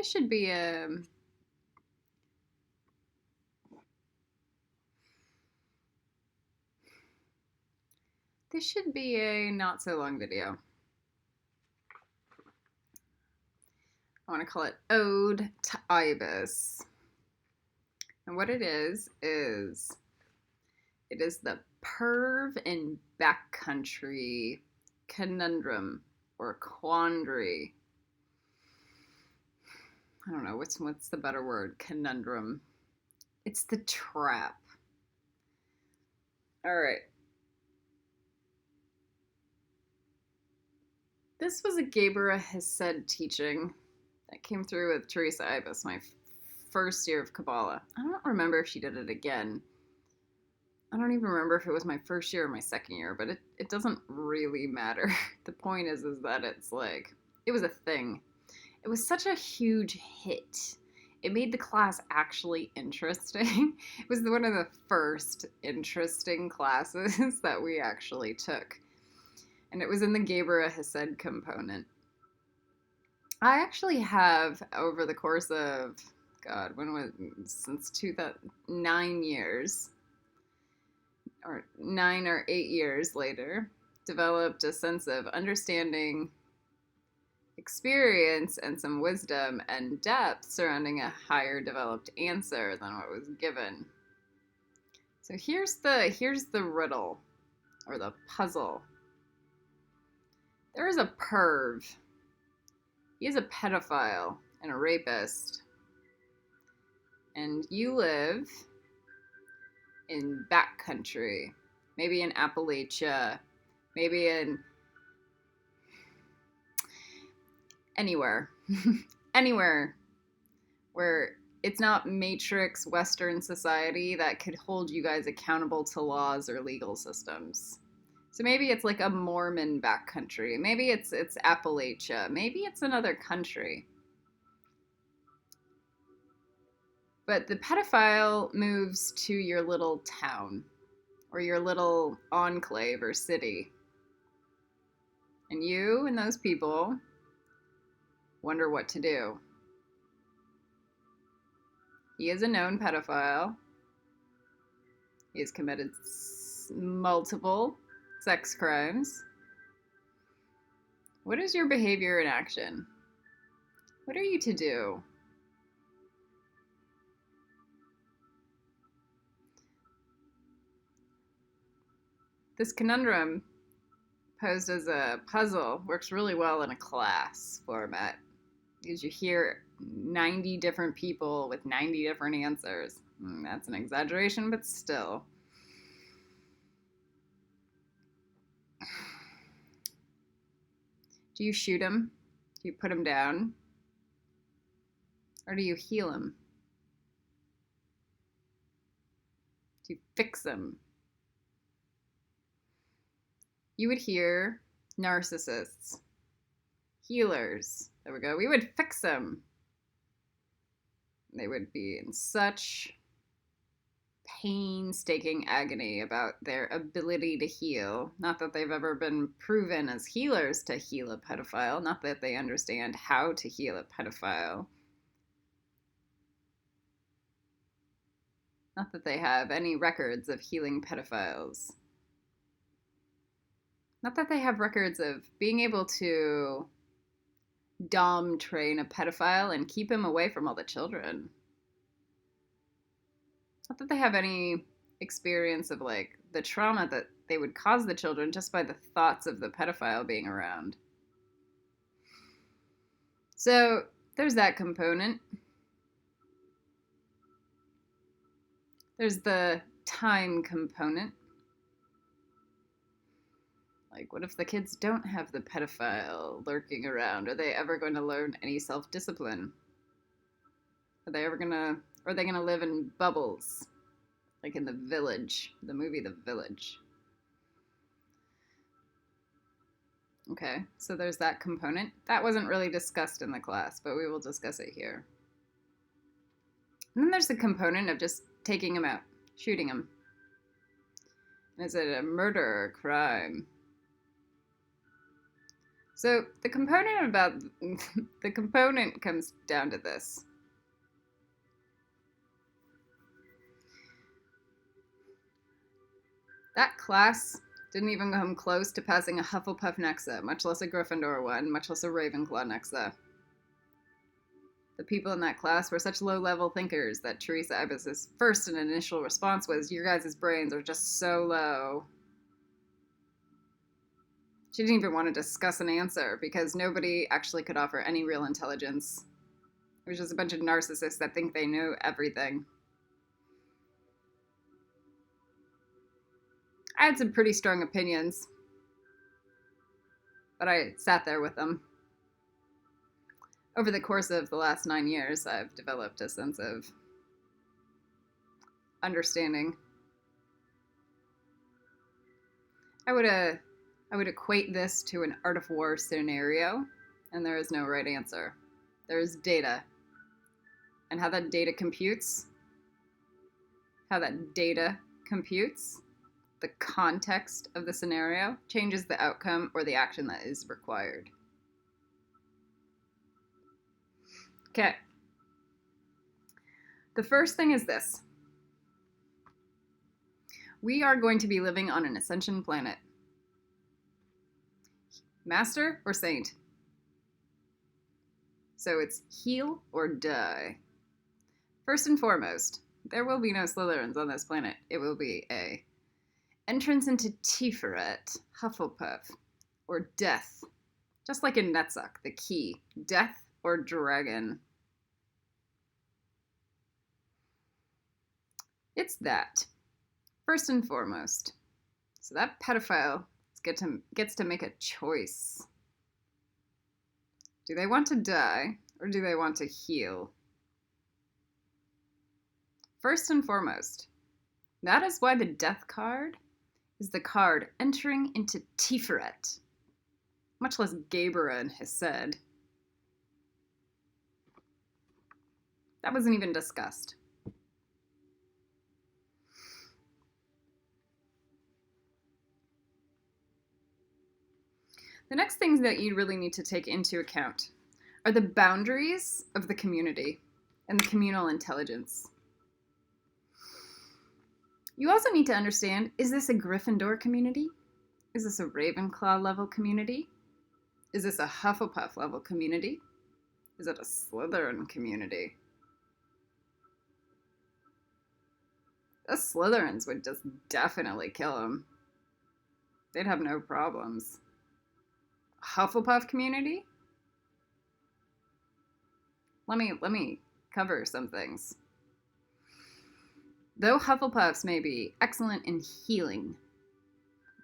This should be a not so long video. I want to call it Ode to Ibis. And what it is it is the Perv in backcountry conundrum or quandary. I don't know, what's the better word? Conundrum. It's the trap. All right. This was a Gebra Hesed teaching that came through with Teresa Ibis, my first year of Kabbalah. I don't remember if she did it again. I don't even remember if it was my first year or my second year, but it doesn't really matter. The point is that it's like, it was a thing. It was such a huge hit. It made the class actually interesting. It was one of the first interesting classes that we actually took. And it was in the Gebra Hesed component. I actually have, over the course of, since 9 years, or 9 or 8 years later, developed a sense of understanding, experience, and some wisdom and depth surrounding a higher developed answer than what was given. So here's the riddle, or the puzzle. There is a perv. He is a pedophile and a rapist. And you live in backcountry, maybe in Appalachia, maybe in anywhere, anywhere where it's not matrix Western society that could hold you guys accountable to laws or legal systems. So maybe it's like a Mormon backcountry. Maybe it's Appalachia. Maybe it's another country. But the pedophile moves to your little town or your little enclave or city. And you and those people wonder what to do. He is a known pedophile. He has committed multiple sex crimes. What is your behavior in action? What are you to do? This conundrum, posed as a puzzle, works really well in a class format because you hear 90 different people with 90 different answers. That's an exaggeration, but still. Do you shoot him? Do you put him down? Or do you heal him? Do you fix him? You would hear narcissists, healers. There we go. We would fix them. They would be in such painstaking agony about their ability to heal. Not that they've ever been proven as healers to heal a pedophile. Not that they understand how to heal a pedophile. Not that they have any records of healing pedophiles. Not that they have records of being able to dom train a pedophile and keep him away from all the children. Not that they have any experience of like the trauma that they would cause the children just by the thoughts of the pedophile being around. So there's that component. There's the time component. Like, what if the kids don't have the pedophile lurking around? Are they ever going to learn any self-discipline? Are they going to live in bubbles? Like in The Village, the movie The Village. Okay, so there's that component. That wasn't really discussed in the class, but we will discuss it here. And then there's the component of just taking him out, shooting him. Is it a murder or a crime? So the component about the component comes down to this. That class didn't even come close to passing a Hufflepuff Nexa, much less a Gryffindor one, much less a Ravenclaw Nexa. The people in that class were such low-level thinkers that Teresa Ibis's first and initial response was, "Your guys' brains are just so low." She didn't even want to discuss an answer because nobody actually could offer any real intelligence. It was just a bunch of narcissists that think they know everything. I had some pretty strong opinions, but I sat there with them. Over the course of the last 9 years, I've developed a sense of understanding. I would equate this to an art of war scenario, and there is no right answer. There is data. And how that data computes, the context of the scenario changes the outcome or the action that is required. Okay. The first thing is this. We are going to be living on an ascension planet. Master or saint? So it's heal or die. First and foremost, there will be no Slytherins on this planet. It will be a entrance into Tiferet, Hufflepuff, or death. Just like in Netzach, the key, death or dragon. It's that, first and foremost. So that pedophile gets to make a choice. Do they want to die, or do they want to heal? First and foremost, that is why the death card is the card entering into Tiferet, much less Gaebera and Hesed. That wasn't even discussed. The next things that you really need to take into account are the boundaries of the community and the communal intelligence. You also need to understand, is this a Gryffindor community? Is this a Ravenclaw level community? Is this a Hufflepuff level community? Is it a Slytherin community? The Slytherins would just definitely kill him. They'd have no problems. Hufflepuff community? Let me cover some things. Though Hufflepuffs may be excellent in healing,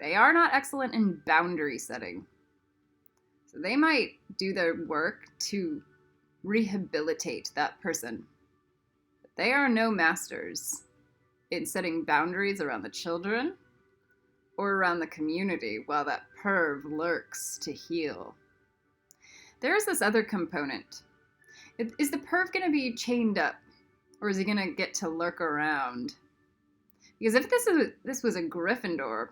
they are not excellent in boundary setting. So they might do their work to rehabilitate that person. But they are no masters in setting boundaries around the children or around the community while that perv lurks to heal. There is this other component. Is the perv going to be chained up, or is he going to get to lurk around? Because if this was a Gryffindor,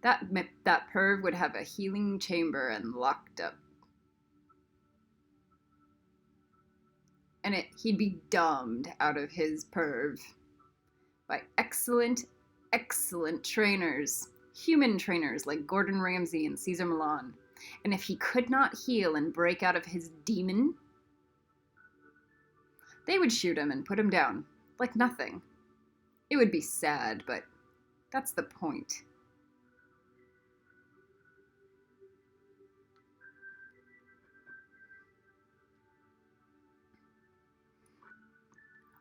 that perv would have a healing chamber and locked up. And he'd be dumbed out of his perv by excellent trainers, human trainers like Gordon Ramsay and Caesar Milan. And if he could not heal and break out of his demon, they would shoot him and put him down like nothing. It would be sad, but that's the point.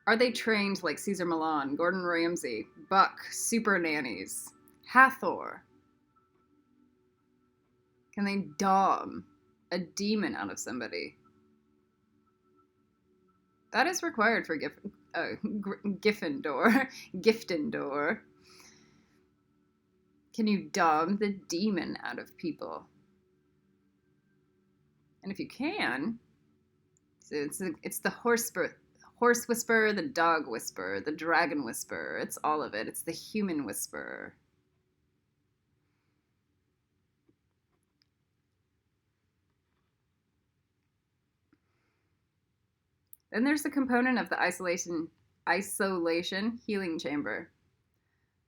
Are they trained like Caesar Milan, Gordon Ramsay, Buck, super nannies, Hathor? Can they dom a demon out of somebody? That is required for Gryffindor. Can you dom the demon out of people? And if you can, so it's the horse whisperer, the dog whisperer, the dragon whisperer. It's all of it. It's the human whisperer. Then there's the component of the isolation healing chamber.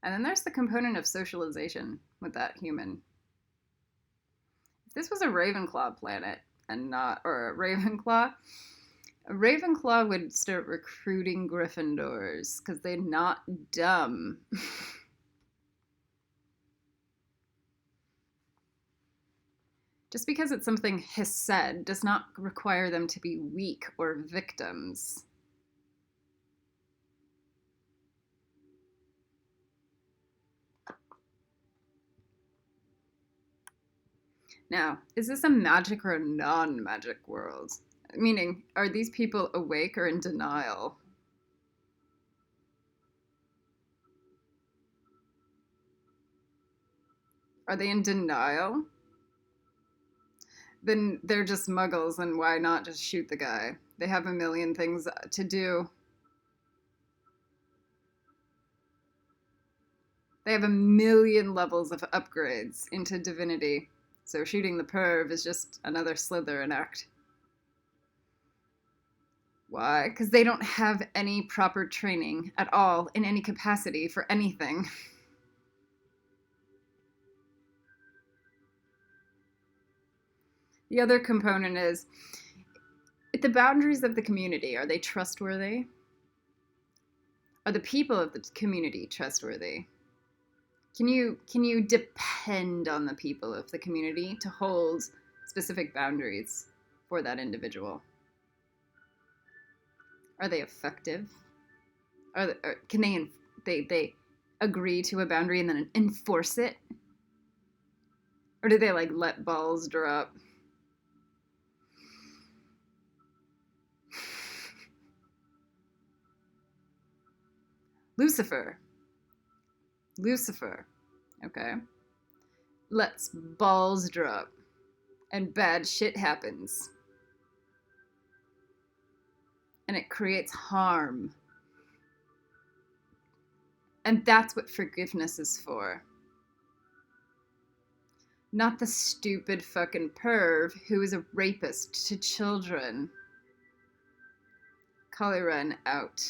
And then there's the component of socialization with that human. If this was a Ravenclaw planet and not, or a Ravenclaw would start recruiting Gryffindors because they're not dumb. Just because it's something said does not require them to be weak or victims. Now, is this a magic or a non-magic world? Meaning, are these people awake or in denial? Are they in denial? Then they're just muggles, and why not just shoot the guy? They have a million things to do. They have a million levels of upgrades into divinity. So shooting the perv is just another Slytherin act. Why? Because they don't have any proper training at all in any capacity for anything. The other component is the boundaries of the community. Are they trustworthy? Are the people of the community trustworthy? Can you depend on the people of the community to hold specific boundaries for that individual? Are they effective? Can they agree to a boundary and then enforce it? Or do they like let balls drop? Lucifer, okay? Lets balls drop and bad shit happens. And it creates harm. And that's what forgiveness is for. Not the stupid fucking perv who is a rapist to children. Kaliran out.